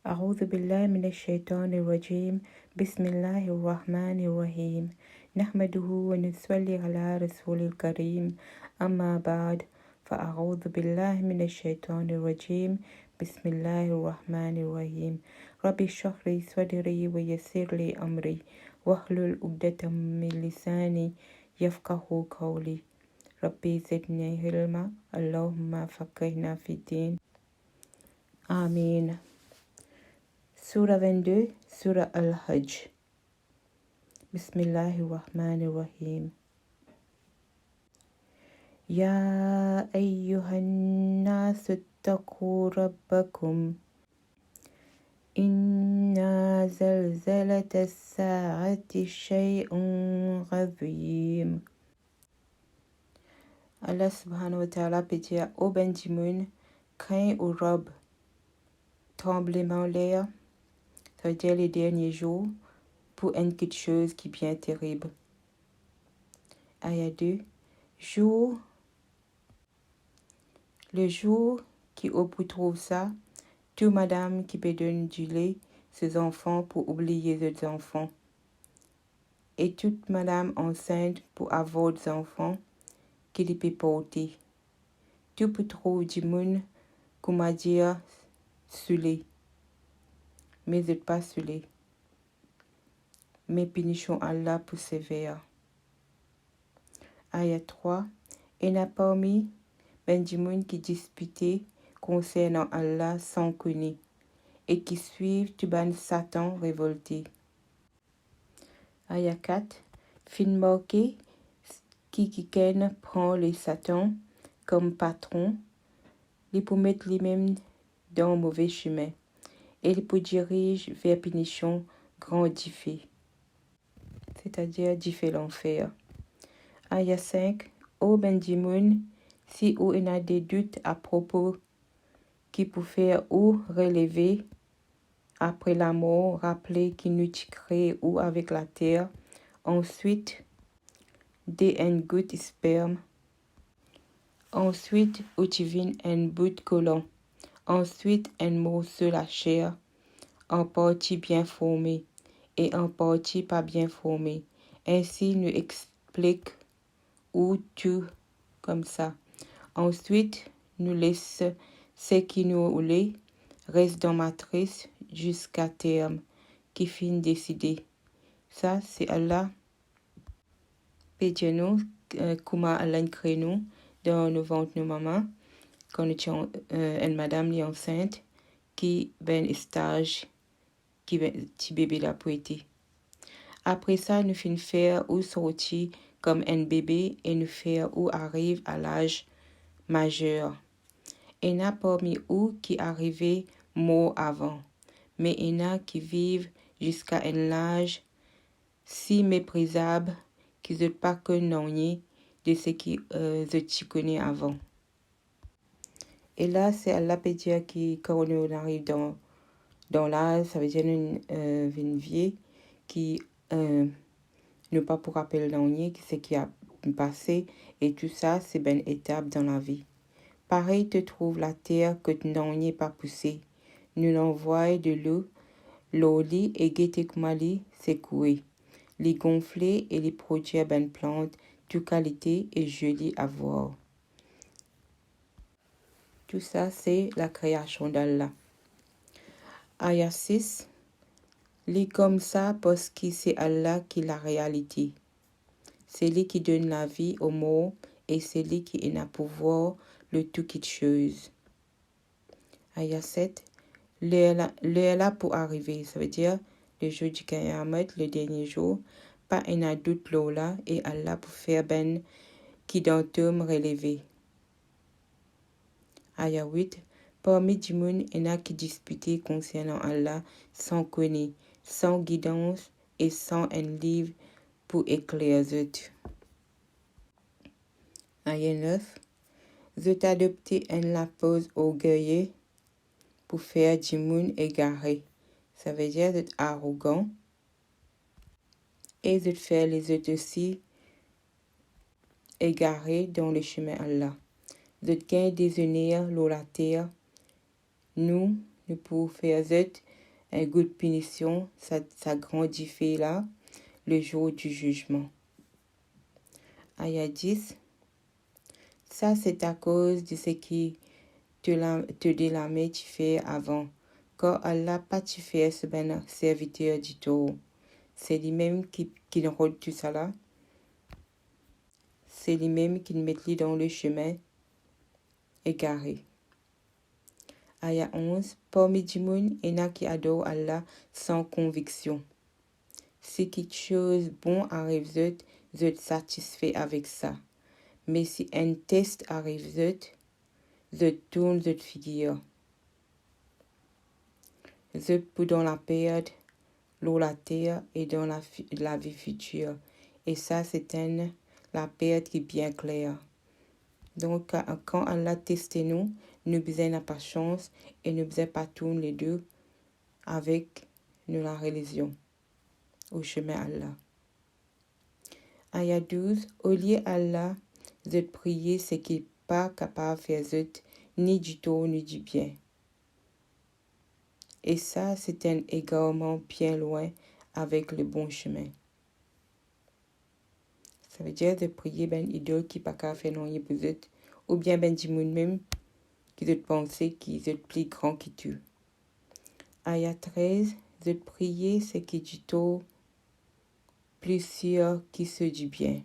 أعوذ بالله من الشيطان الرجيم بسم الله الرحمن الرحيم نحمده ونصلي على رسول الكريم أما بعد فأعوذ بالله من الشيطان الرجيم بسم الله الرحمن الرحيم ربي اشرح لي صدري ويسر لي أمري واحلل عقدة من لساني يفقه قولي ربي زدني علما اللهم فقهنا في الدين آمين. Surah 22, Surah Al-Hajj. Bismillahirrahmanirrahim. Ya ayyuhan nasu attaqu rabbakum. Inna zalzalata as-sa'ati shay'un 'azim. Allah subhanahu wa ta'ala peut dire ô Benjamin, crains au Rob, tremblement l'air. Ça veut dire les derniers jours pour une quelque chose qui est bien terrible. Ayah 2. Le jour qui au pour trouve ça, toute madame qui peut donner du lait ses enfants pour oublier les enfants. Et toute madame enceinte pour avoir des enfants qui les peut porter. Tout pour trouver du monde, comment dire, saoulé. Mais c'est pas saoulé. Mais punition Allah pour sévère. Ayat 3. Et n'a parmi Benjamin qui disputait concernant Allah sans connaître et qui suivent Tuban Satan révolté. Ayat 4. Fin marqué qui prend les Satan comme patron, les pour mettre les mêmes dans le mauvais chemin et les pour diriger vers punition grandifiée. C'est-à-dire diffé l'enfer. Ayah 5. Ô Benjamin, si vous avez des doutes à propos qui peut faire ou relever après la mort, rappelez qu'il nous crée ou avec la terre, ensuite des un goutte sperme, ensuite où tu viens un bout de colon, ensuite un morceau de la chair, en partie bien formé et en partie pas bien formé. Ainsi nous explique où tout comme ça. Ensuite, nous laisse ce qui nous voulait reste dans matrice jusqu'à terme qui finit décider. Ça, c'est Allah. Pédions comment Allah crée nous dans nos ventres nos mamans quand nous étions une madame est enceinte qui ben stage qui ben petit bébé la poété. Après ça, nous finissons faire ou sortir comme un bébé et nous faire ou arrive à l'âge majeur. Il y en a parmi eux qui arrivaient mort avant, mais il y en a qui vivent jusqu'à un âge si méprisable qu'ils ne pas connu de ce qu'ils tu connais avant. Et là, c'est Allah peut dire que quand on arrive dans l'âge, ça veut dire une vie qui ne pas pour rappeler ce qui a passé et tout ça, c'est une étape dans la vie. Pareil te trouve la terre que tu n'en pas poussée. Nous l'envoie de l'eau lit et guetter kumali secoué. Les gonfler et les produire ben plantes, de qualité et jolie à voir. Tout ça, c'est la création d'Allah. Ayah 6. Lit comme ça parce que c'est Allah qui est la réalité. C'est lui qui donne la vie aux morts et c'est lui qui a pouvoir le tout quelque chose. Ayah 7. L'heure là pour arriver, ça veut dire le jour du Qiyamah, le dernier jour, pas un doute là et Allah pour faire ben qui d'entome relever. Ayah 8. Parmi du monde, il y en a qui disputent concernant Allah sans connaître, sans guidance et sans un livre pour éclairer. Ayah 9. Je t'adopte en la pose orgueilleux pour faire du monde égaré. Ça veut dire d'être arrogant et de faire les autres aussi égarés dans le chemin Allah. De gain déshonneur la terre, nous pouvons faire un goût de punition, ça grandifie là, le jour du jugement. Ayat 10. Ça, c'est à cause de ce qui te délamait tu fais avant. Car Allah pas tu fais ce ben serviteur du tout. C'est lui-même qui nous rôde tout ça là. C'est lui-même qui nous met dans le chemin égaré. Ayat 11. Parmi du monde, il y en a qui adorent Allah sans conviction. Si quelque chose bon arrive, vous êtes satisfait avec ça. Mais si un test arrive, vous tourne votre figure. Vous pour dans la période, l'eau, la terre et dans la vie future. Et ça, c'est la période qui est bien claire. Donc, quand Allah teste nous n'avons pas chance et nous n'avons pas tourner les deux avec nous la religion au chemin Allah. Ayat 12. Au lieu Allah, vous priez ce qui n'est pas capable de faire ni du tort ni du bien. Et ça, c'est un égarement bien loin avec le bon chemin. Ça veut dire de prier ben idole qui pas qu'à faire non pour vous, ou bien ben du monde même qui te penser qu'ils est plus grand que tu. Ayat 13, de prier ce qui est du tort plus sûr qui se du bien.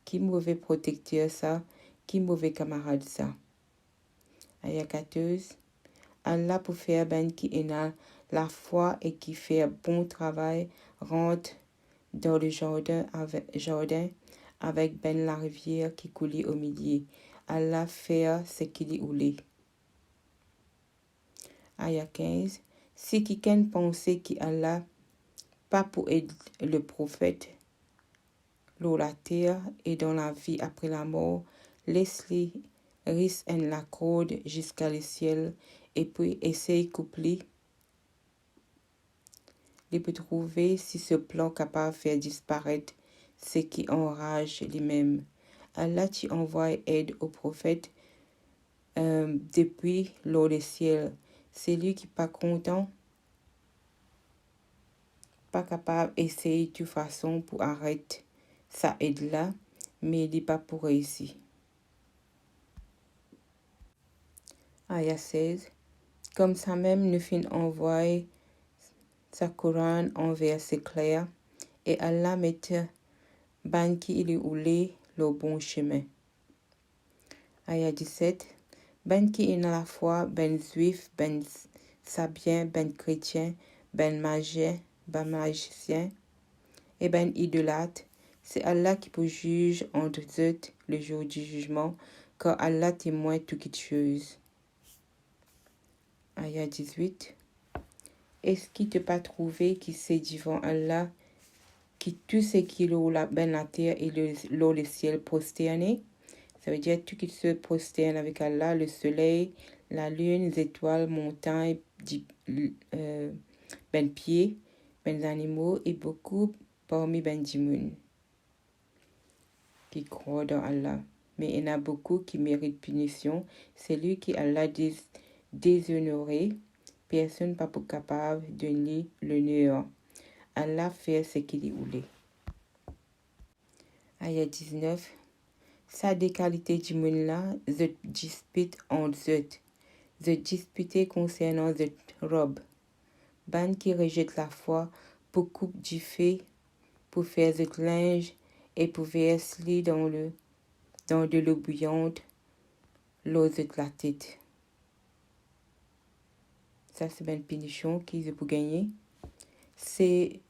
Qui mauvais protecteur ça, qui mauvais camarade ça. Ayat 14, Allah pour faire ben qui est la foi et qui fait un bon travail rentre dans le jardin avec ben la rivière qui coule au milieu. Allah fait ce qu'il voulait. Ayat 15. Si quelqu'un pensait qu'Allah pas pour aider le prophète, l'eau, la terre et dans la vie après la mort, laisse-les risque en la corde jusqu'à le ciel et puis essaye coupler. Il peut trouver si ce plan capable de faire disparaître ce qui enrage lui-même. Allah tu envoie aide au prophète depuis l'eau du ciel. C'est lui qui n'est pas content, pas capable d'essayer de toute façon pour arrêter sa aide là, mais il n'est pas pour réussir. Ayat 16. Comme ça même, nous fin envoyer sa Coran en verset clair et Allah mette ban qui il est oulé le bon chemin. Ayat 17. Ben qui est à la fois ben juif, ben sabien, ben chrétien, ben magicien et ben idolâtre, c'est Allah qui peut juger entre eux le jour du jugement, car Allah témoigne toutes choses. Ayat 18. Est-ce qu'il te pas trouvé qui c'est devant Allah, qui tout ce qui est ben la terre et le ciel prosterné? Ça veut dire tout qui se prosterne avec Allah, le soleil, la lune, les étoiles, montagnes, ben pieds, ben animaux et beaucoup parmi ben du monde qui croient dans Allah. Mais il y en a beaucoup qui méritent punition. C'est lui qui Allah déshonoré. Personne n'est pas capable de donner l'honneur. Allah fait ce qu'il voulait. Ayat 19. Ça des qualités du monde là, je dispute entre eux. Je dispute concernant cette robe. Ban qui rejette la foi pour coupe du feu, pour faire ce linge et pour verser dans de l'eau bouillante, l'eau de la tête. Ça, c'est une punition qu'ils ont gagner. C'est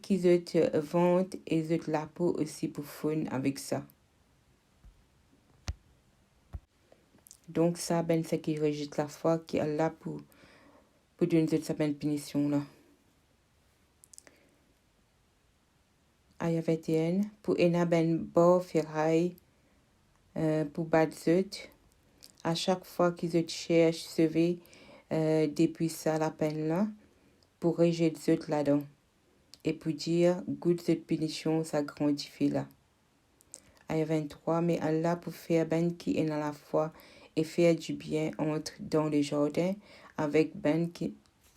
qu'ils ont vendu et ils ont la peau aussi pour fun avec ça. Donc, ça, ben, c'est qui rejette la foi qui est là pour donner cette ben punition là. Ayat 21. Pour ena ben bon ferraille pour battre à chaque fois qu'ils cherchent sauver depuis ça la peine là pour rejeter là-dedans et pour dire goûte cette punition ça grandifie là. Ayat 23. Mais Allah pour faire ben qui est dans la foi et faire du bien entre dans le jardin avec ben qui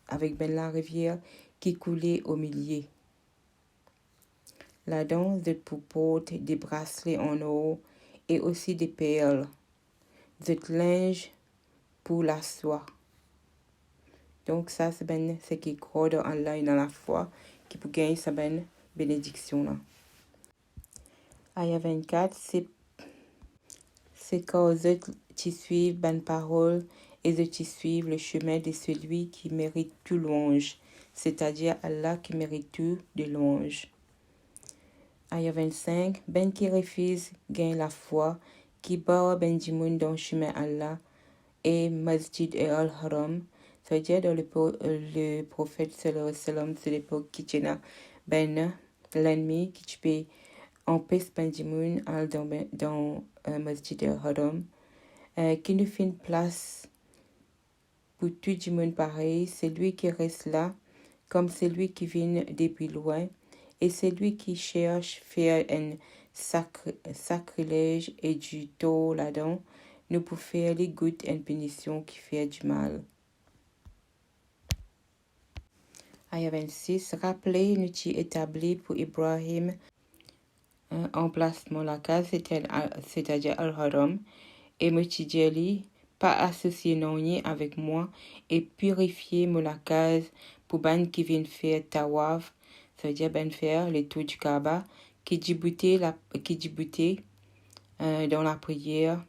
avec ben la rivière qui coulait au milieu. Là-dedans, je porte des bracelets en or et aussi des perles. Je linge pour la soie. Donc ça, c'est ben ce qui croit dans Allah et dans la foi qui peut gagner sa ben bénédiction là. Aya 24, c'est quand tu suives ben parole et je tu suives le chemin de celui qui mérite tout louange, c'est-à-dire Allah qui mérite tout de louange. Aya 25, ben qui refuse gagne la foi, qui bat ben dimoun dans le chemin Allah et Masjid et al-Haram, c'est-à-dire dans le prophète sallallahu alayhi wa sallam, c'est l'époque qui tient ben l'ennemi qui tu peux empêcher ben dimoun dans Masjid et al-Haram, qui nous fait une place pour tout le monde pareil, c'est lui qui reste là, comme celui qui vient depuis loin, et c'est lui qui cherche faire un sacrilège et du tort là-dedans, nous pour faire les gouttes et une punition qui fait du mal. Aya 26, rappelez, nous qui établi pour Ibrahim un emplacement la case, c'est-à-dire Al-Haram, et me dit pas associer non avec moi et purifier mon la case pour ban qui viennent faire tawaf, c'est-à-dire ben faire les tours du Kaaba, qui débutait dans la prière,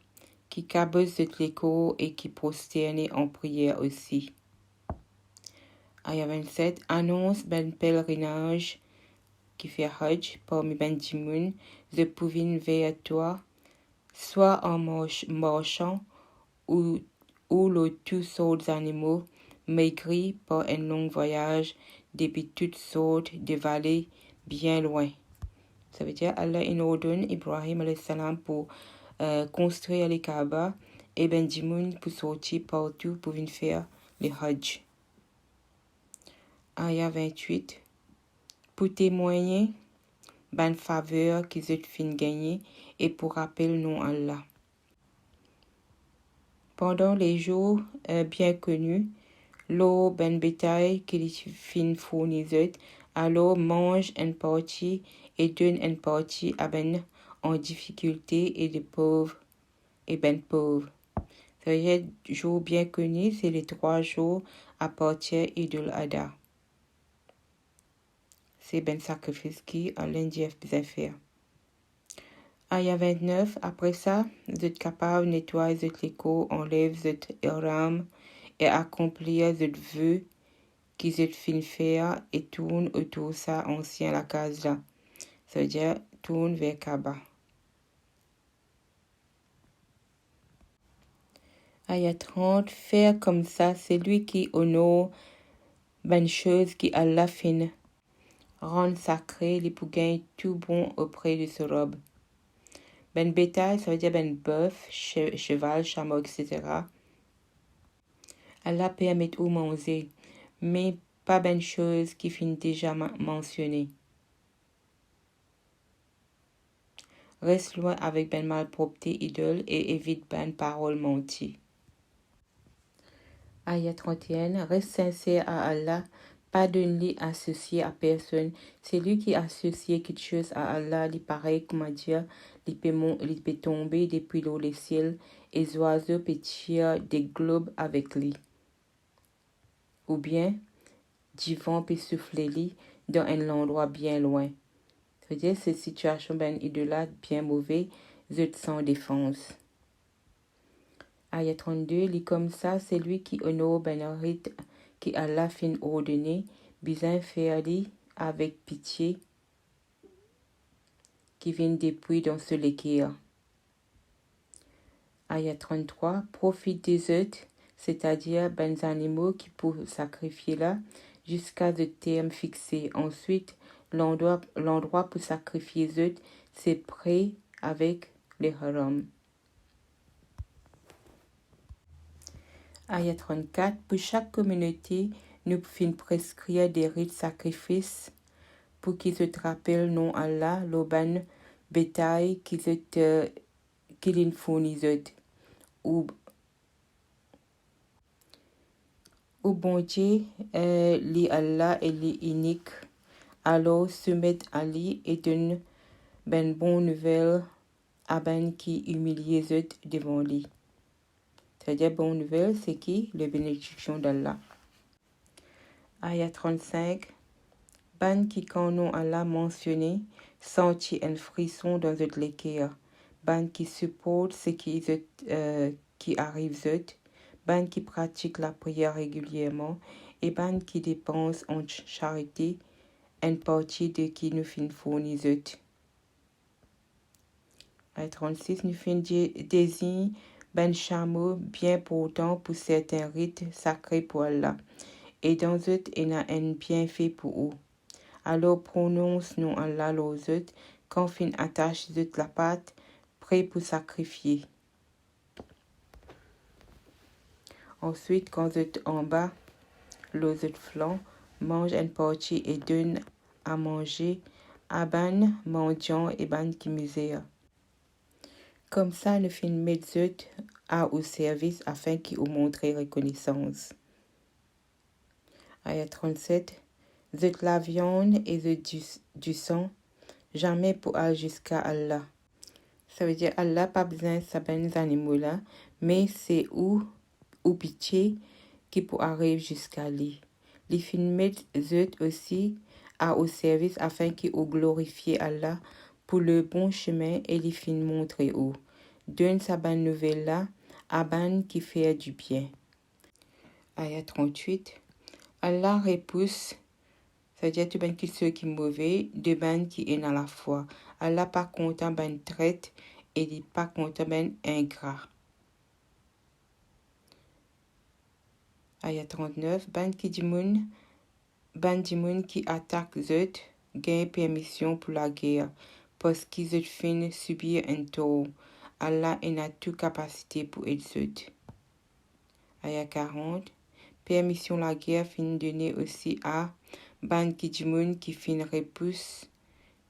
qui cabose de l'écho et qui prosterne en prière aussi. Aya 27, annonce ben pèlerinage qui fait Hajj parmi ben dimoun, je pouvine vers toi, soit en marchant ou les tous autres animaux maigris par un long voyage depuis toutes sortes de vallées bien loin. Ça veut dire Allah ordonne Ibrahim alayhi salam pour construire les Kaaba et ben dimoun pour sortir partout pour venir faire le Hajj. Aya 28. Pour témoigner ben faveur qu'ils ont fin gagner et pour rappel non Allah. Pendant les jours bien connus, l'eau ben bétail qu'ils fin fournissent, alors mange une partie et donne une partie à ben en difficulté et de pauvres et ben pauvres. C'est jour bien connu, c'est les 3 jours à partir de l'Adha. C'est ben sacrifice qui à lundi bien faire. Aya 29, après ça, vous êtes capable de nettoyer votre écho, enlève votre ihram et accomplir votre vœu qui vous fin faire et tourne autour de ça ancien la case là. Ça veut dire tourne vers Kaaba. Aya 30, faire comme ça, c'est lui qui honore ben chose qui Allah fin rend sacré, les pour gagner tout bon auprès de ce robe. Ben bétail, ça veut dire ben bœuf, cheval, chameau, etc. Allah permet ou manger, mais pas ben chose qui finit déjà mentionné. Reste loin avec ben malpropreté idole et évite ben parole mentie. Aya 31, reste sincère à Allah, pas de lui associé à personne. C'est lui qui associe quelque chose à Allah, il paraît, comment dire, il peut tomber depuis l'eau les ciels et les oiseaux peuvent tirer des globes avec lui. Ou bien, du vent peut souffler lui dans un endroit bien loin. C'est-à-dire, cette situation ben idolâtre bien mauvais, zut sans défense. Aya 32, lit comme ça, c'est lui qui honore ben rite qui Allah fin ordonné, bien faire lui avec pitié, qui vient depuis dans ce l'équerre. Aya 33, profite des autres, c'est-à-dire ben animaux qui pour sacrifier là, jusqu'à ce terme fixé. Ensuite, l'endroit pour sacrifier les autres, c'est prêt avec les haram. Aya 34, pour chaque communauté, nous pouvons prescrire des rites sacrifices pour qu'ils se rappellent non Allah, l'oban bétail qu'ils fournissent ou Ou bon Dieu, li Allah et li unique. Alors se mettent à lui et donne ben bonne nouvelle à ben qui humilie devant lui. C'est-à-dire, bonne nouvelle, c'est qui? La bénédiction d'Allah. Ayat 35. Ben qui, quand non Allah mentionné, sentit un frisson dans le cœur. Ben qui supporte ce qui arrive, ben qui pratique la prière régulièrement, et ben qui dépense en charité une partie de qui nous fin fournit. Ayat 36. Nous fin désigne ben chameau bien portant pour certains rites sacrés pour Allah. Et dans eux, il y a un bienfait pour eux. Alors prononce nous Allah aux autres, quand fin attache la patte, prêt pour sacrifier. Ensuite, quand eux en bas, l'autre flanc, mange une partie et donne à manger à ban mendiant et ban qui misère. Comme ça, nous fin mettre au service afin qu'ils nous montrent reconnaissance. Ayat 37. Zut la viande et zut du sang, jamais pour aller jusqu'à Allah. Ça veut dire Allah pas besoin de ces animaux là, mais c'est ou pitié qui pour arriver jusqu'à lui. Les films mettent zut aussi au service afin qu'ils au glorifier Allah pour le bon chemin et les films montrer où. Donne sa bonne nouvelle là à ban qui fait du bien. Ayat 38. Allah repousse, c'est-à-dire tout ben qui ceux qui mauvais, de ben qui est dans la foi. Allah pas content ben traite et dit pas content ben ingrat. Ayat 39. Ben dimoun qui attaque zot, gagne permission pour la guerre, parce qu'ils fin subir un tort. Allah n'a toute capacité pour aider zot. Ayat 40. Permission la guerre fin donnée aussi à ban qui fin repousse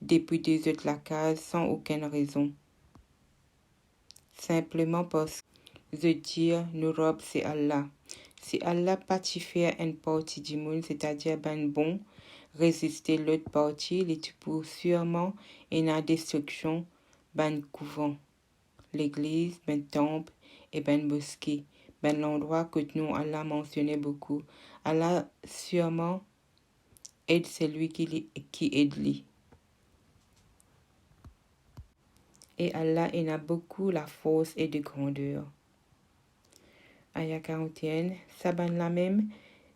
depuis des autres la case sans aucune raison. Simplement parce que dire nous robe c'est Allah. Si Allah pas faire une partie du monde, c'est-à-dire ben bon, résister l'autre partie, il est pour sûrement une destruction ben couvent, l'église, ben temple et ben mosquée. Ben l'endroit que nous Allah mentionnait beaucoup. Allah sûrement aide celui qui aide lui. Et Allah en a beaucoup la force et de grandeur. Ayat 41. Saban la même,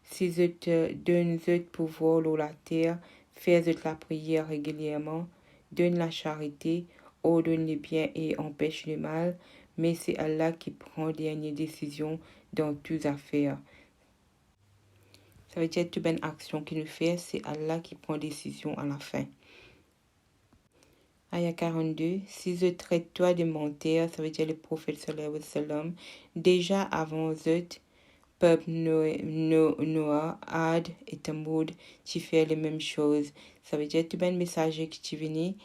si je te donne le pouvoir sur la terre, fais la prière régulièrement, donne la charité, ordonne le bien et empêche le mal, mais c'est Allah qui prend dernière décision dans toutes affaires. Ça veut dire toute bonne action qu'il nous fait, c'est Allah qui prend décision à la fin. Ayat 42. Si je traite toi de menteur, ça veut dire le prophète sallallahu alayhi wa sallam, déjà avant eux, peuple Noah, Ad et Tamoud, tu fais les mêmes choses. Ça veut dire tout ben messager qui tu venu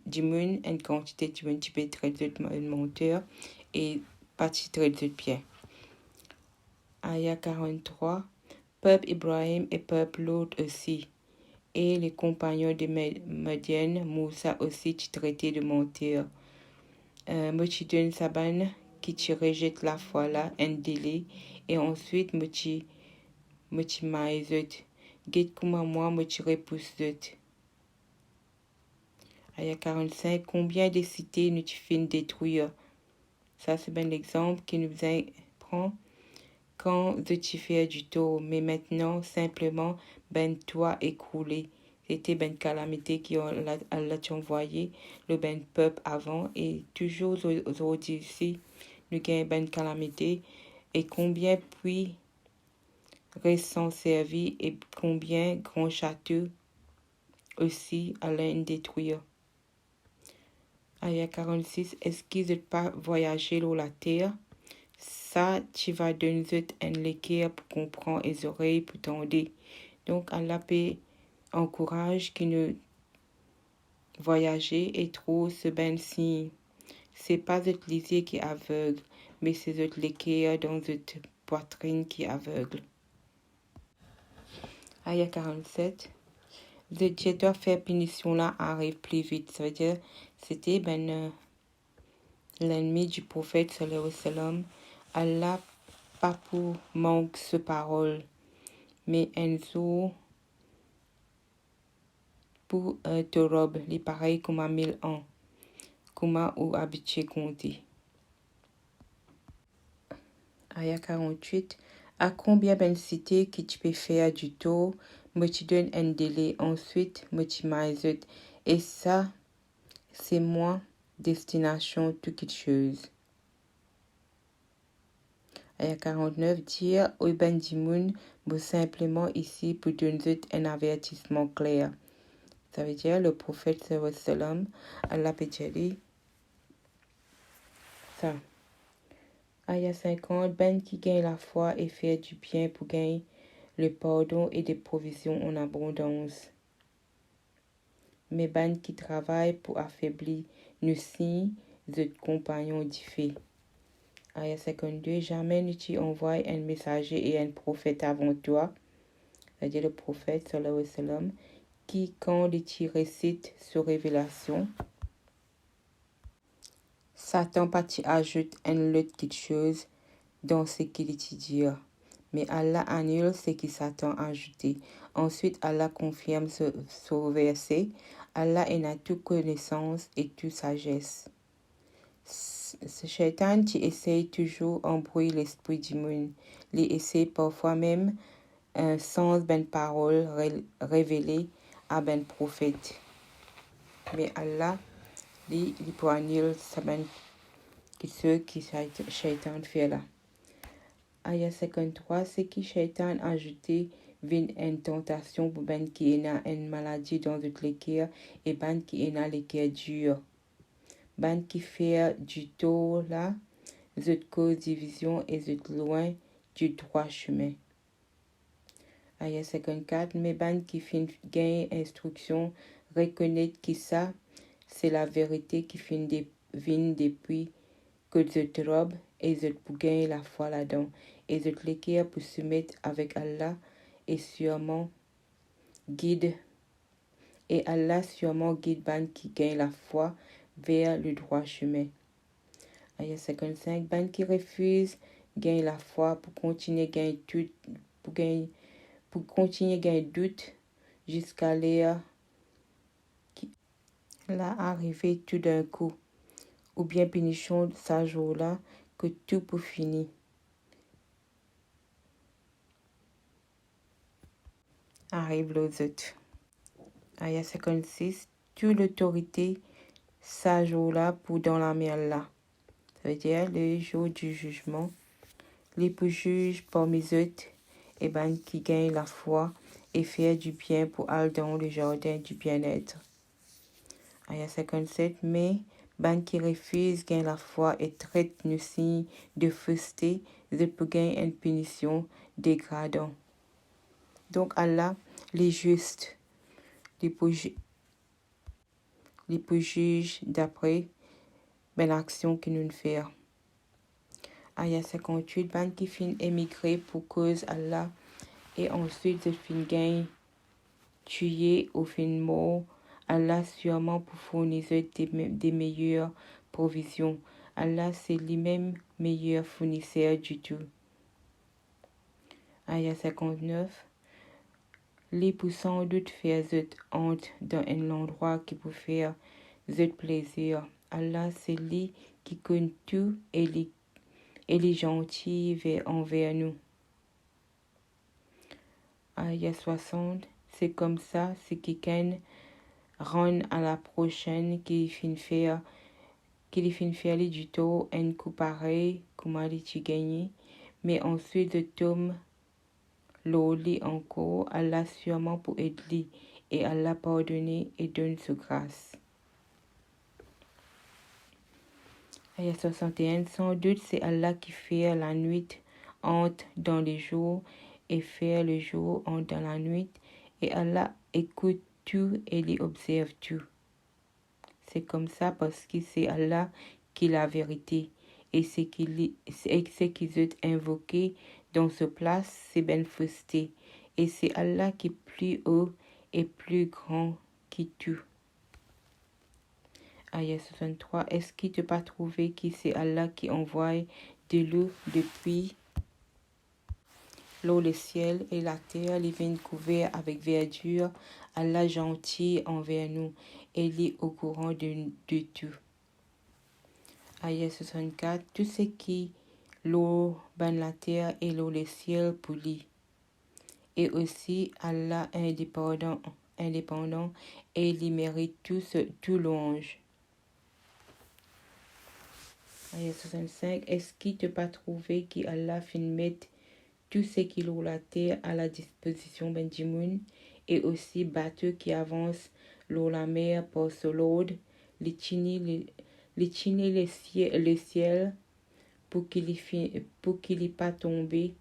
du monde une quantité tu peux traiter de menteur et pas tu traiter de pied. Ayat 43. Peuple Ibrahim et peuple Lot aussi. Et les compagnons de Madian, Moussa aussi, tu traitais de mentir. Mochidun Saban, qui tu rejette la foi là, un délai, et ensuite mochi maïzut. Get comment moi, mochi repousse zut. Ayat 45, combien de cités nous tu fais détruire? Ça, c'est bien l'exemple qui nous apprend quand tu fais du tort, mais maintenant, simplement, ben toi écroulé. C'était ben calamité qui Allah t'a envoyé, le ben peuple avant, et toujours aujourd'hui ici, nous gagnons ben calamité, et combien puis restent servis, et combien grands châteaux aussi allaient détruire. Ayat 46, est-ce qu'ils n'ont pas voyagé sur la terre? Ça, tu vas donner un équerre pour comprendre les oreilles pour tendre. Donc, Allah peut encourage qui ne voyager et trop ce ben si c'est pas votre lisier qui est aveugle, mais c'est votre l'équerre dans votre poitrine qui est aveugle. Aya 47. Je dois faire punition là arrive plus vite. Ça veut dire, c'était l'ennemi du prophète sallallahu alayhi wa sallam. Allah pas pour manque de parole, mais Enzo pour te robe, les pareils comme à 1000 ans, comme ou habitué compter. Aya 48. À combien ben cité que tu peux faire du tour, me tu donnes un délai, ensuite me tu m'ajoutes. Et ça, c'est moi, destination toute chose. Aya 49. Dire au ben dimoun, me simplement ici pour donner un avertissement clair. Ça veut dire le prophète sallallahu alayhi wa sallam, Allah peut dire ça. Aya 50. Ben qui gagne la foi et fait du bien pour gagner le pardon et des provisions en abondance. Mais ben qui travaille pour affaiblir nous signes de compagnons d'Ifé. Aya 52. Jamais ne tu envoies un messager et un prophète avant toi, c'est-à-dire le prophète sallallahu alayhi wa sallam, qui quand tu récite sur révélation, Satan pas tu ajoute une autre quelque chose dans ce qu'il te dit. Mais Allah annule ce qui Satan a ajouté. Ensuite, Allah confirme ce verset. Allah en a toute connaissance et toute sagesse. Ce shaitan qui essaye toujours d'embrouiller l'esprit du monde. Il essaie parfois même un sens d'une parole révélée à un prophète. Mais Allah, il peut annuler ce qui shaitan fait là. Aya 53, ce qui shaitan a ajouté vient une tentation pour ben qui a une maladie dans le cœur et ben qui a le cœur dur. Ben qui fait du tort là, zut cause division et zut loin du droit chemin. Aya 54, mais ben qui fin gagne instruction, reconnaître que ça, c'est la vérité qui fin vient depuis que zut robe et zut pour gagner la foi là-dedans. Et zut l'équerre pour se mettre avec Allah et sûrement guide. Et Allah sûrement guide ban qui gagne la foi vers le droit chemin. Aya 55, ban qui refuse gagne la foi pour continuer gagner tout, pour continuer gagner doute jusqu'à l'heure qui l'a arrivé tout d'un coup. Ou bien punition de ce jour-là que tout pour finir. Arrive les autres. Aya 56. Toute l'autorité, ce jour-là, pour dans la mer là. Ça veut dire le jour du jugement. Les pour juges parmi eux, et ben qui gagnent la foi et faire du bien pour aller dans le jardin du bien-être. Aya 57. Mais ben qui refuse gagne la foi et traite nous signes de fausseté, ils pour gagner une punition dégradante. Donc Allah, les justes, les pour juge d'après ben action que nous faisons. Aya 58, ben qui fin émigrer pour cause Allah et ensuite de fin gagne tuer ou fin mort. Allah sûrement pour fournir des meilleures provisions. Allah c'est lui-même meilleur fournisseur du tout. Aya 59. Les pour sans doute faire zut honte dans un endroit qui peut faire zut plaisir. Allah c'est lui qui connaît tout et les gentil envers nous. Aya 60. C'est comme ça, c'est quelqu'un rend à la prochaine qui fin faire du tout un coup pareil comme elle tu gagné, mais ensuite de tombe l'oli encore, Allah sûrement pour aider et Allah pardonner et donne sa grâce. Aya 61. Sans doute c'est Allah qui fait la nuit entre dans les jours et fait le jour entre dans la nuit et Allah écoute tout et il observe tout. C'est comme ça parce que c'est Allah qui est la vérité. Et ce qu'ils ont invoqué dans ce place, c'est ben fausseté. Et c'est Allah qui est plus haut et plus grand qui tout. Ayah 63. Est-ce qu'il ne t'a pas trouvé que c'est Allah qui envoie de l'eau depuis l'eau, le ciel et la terre, les vignes couverts avec verdure, Allah gentil envers nous, et il est au courant de tout. Ayah 64. Tout ce qui l'eau, ben la terre et l'eau, le ciel pour lui. Et aussi Allah indépendant et il mérite tout louange. Ayah 65. Est-ce qu'il ne t'a pas trouvé qu'Allah fin mettre tout ce qui loue la terre à la disposition Benjamin et aussi bateau qui avance l'eau la mer par ce load, les chiner le ciel pour qu'il n'y pas tomber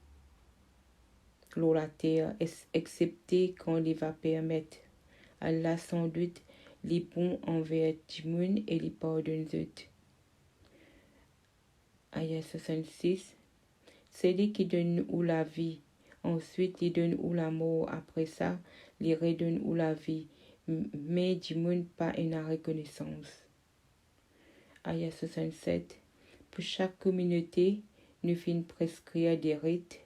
l'eau la terre, excepté quand il va permettre. Allah sans doute les bons envers Jimoun et les pardonne d'autres. Ayah 66. C'est lui qui donne ou la vie. Ensuite, il donne ou la mort. Après ça, il redonne ou la vie. Mais Jimoun pas une reconnaissance. Ayah 67. Pour chaque communauté, nous finissons prescrire des rites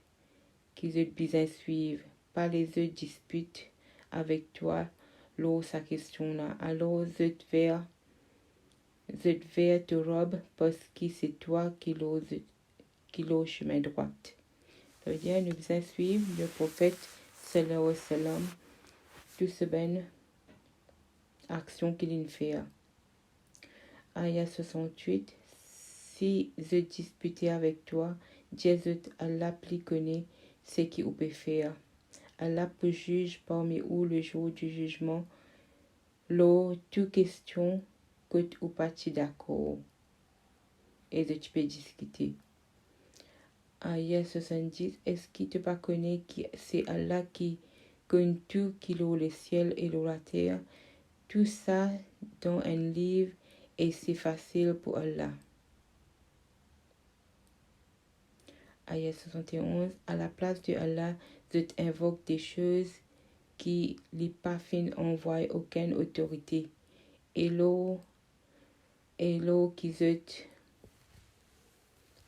qu'ils ont besoin suivre. Pas les autres disputent avec toi lors sa question là. Alors, je vais te robe parce que c'est toi qui l'as chemin droit. Ça veut dire, nous devons suivre le prophète sallallahu alayhi wa sallam, tout ce ben action qu'il fait. Ayah 68. Si je disputais avec toi, Jésus Allah plus connaît ce qu'il peut faire. Allah peut juger parmi vous le jour du jugement, lors toute question que tu n'es pas d'accord. Et tu peux discuter. Ayah 70. Est-ce qu'il ne pas connaît que c'est Allah qui connaît tout, qui loue le ciel et la terre, tout ça dans un livre et c'est facile pour Allah. Ayah 71. À la place de Allah, je invoque des choses qui n'ont pas fin envoie aucune autorité. Et l'eau qui zut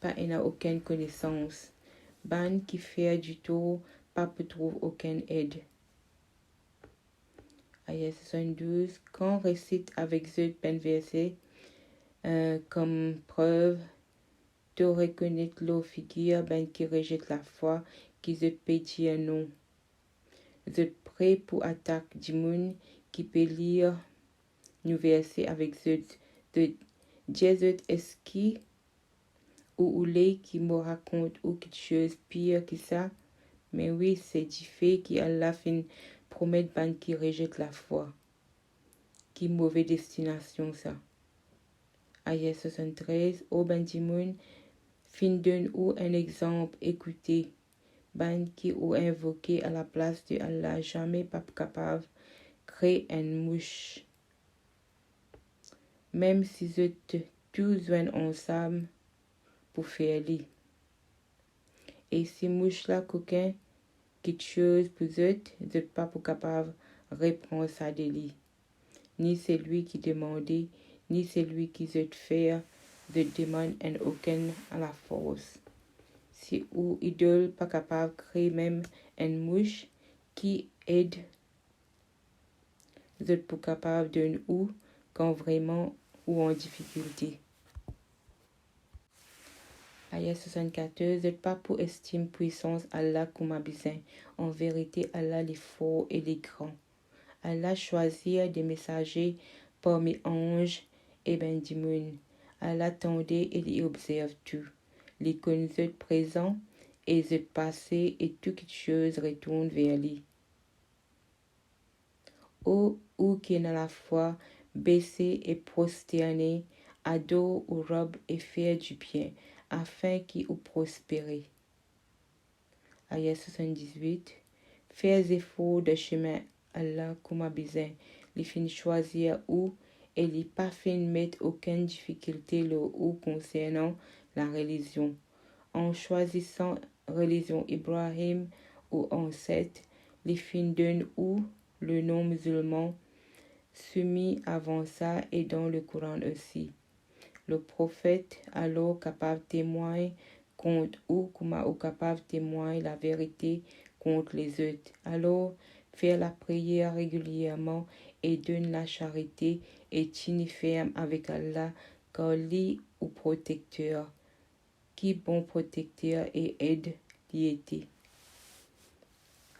pas n'a aucune connaissance. Ban qui fait du tout, pas peut trouver aucune aide. Ayah 72. Quand on récite avec ce ben verset comme preuve de reconnaître leur figure, ben qui rejette la foi, qui se peut dire non. Vous êtes prêts pour attaquer du monde qui peut lire nous verser avec ce de Jésus est-ce qui ou les qui me raconte ou quelque chose pire que ça. Mais oui, c'est du fait qu'Allah fin promettre ban qui rejette la foi. Qui mauvaise destination ça. Ayah 73. Au Benjamin fin donne ou un exemple, écoutez. Ban qui ou invoqué à la place de Allah, jamais pas capable créer une mouche. Même si vous êtes tous joints ensemble pour faire lit. Et si mouche là coquin quelque chose pour vous n'êtes pas pour capable répondre ça de lit. Ni c'est lui qui demandait, ni c'est lui qui veut faire de demande en aucun à la force. Si ou idole pas capable de créer même une mouche qui aide, vous êtes pas capable de ou quand vraiment ou en difficulté. Ayah 74. Vous n'êtes pas pour estime puissance Allah comme a besoin. En vérité, Allah est fort et est grand. Allah choisit des messagers parmi anges et benjamin. Allah tendait et il observe tout. Les connaît présents et les passés et toute chose retourne vers lui. Ou qui est à la fois baissé et prosterné, adore ou robe et faire du bien, afin qu'il ou prospère. Ayah 78. Fais effort de chemin Allah comme a besoin. Les fins choisir ou et les pas fin mettre aucune difficulté le ou concernant la religion. En choisissant religion Ibrahim ou ancêtre, les fins d'un ou le nom musulman soumis avant ça et dans le Coran aussi. Le prophète alors capable de témoigner contre ou capable de témoigner la vérité contre les autres. Alors faire la prière régulièrement et donne la charité et tient ferme avec Allah car lui ou protecteur, qui bon protecteur et aide l'y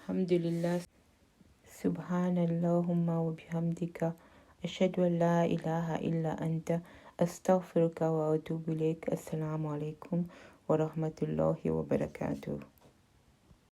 Alhamdulillah. Subhanallahumma wa bihamdika. Ashhadu an la ilaha illa anta. Astaghfiruka wa atubu ilaik. Assalamu alaikum wa rahmatullahi wa barakatuh.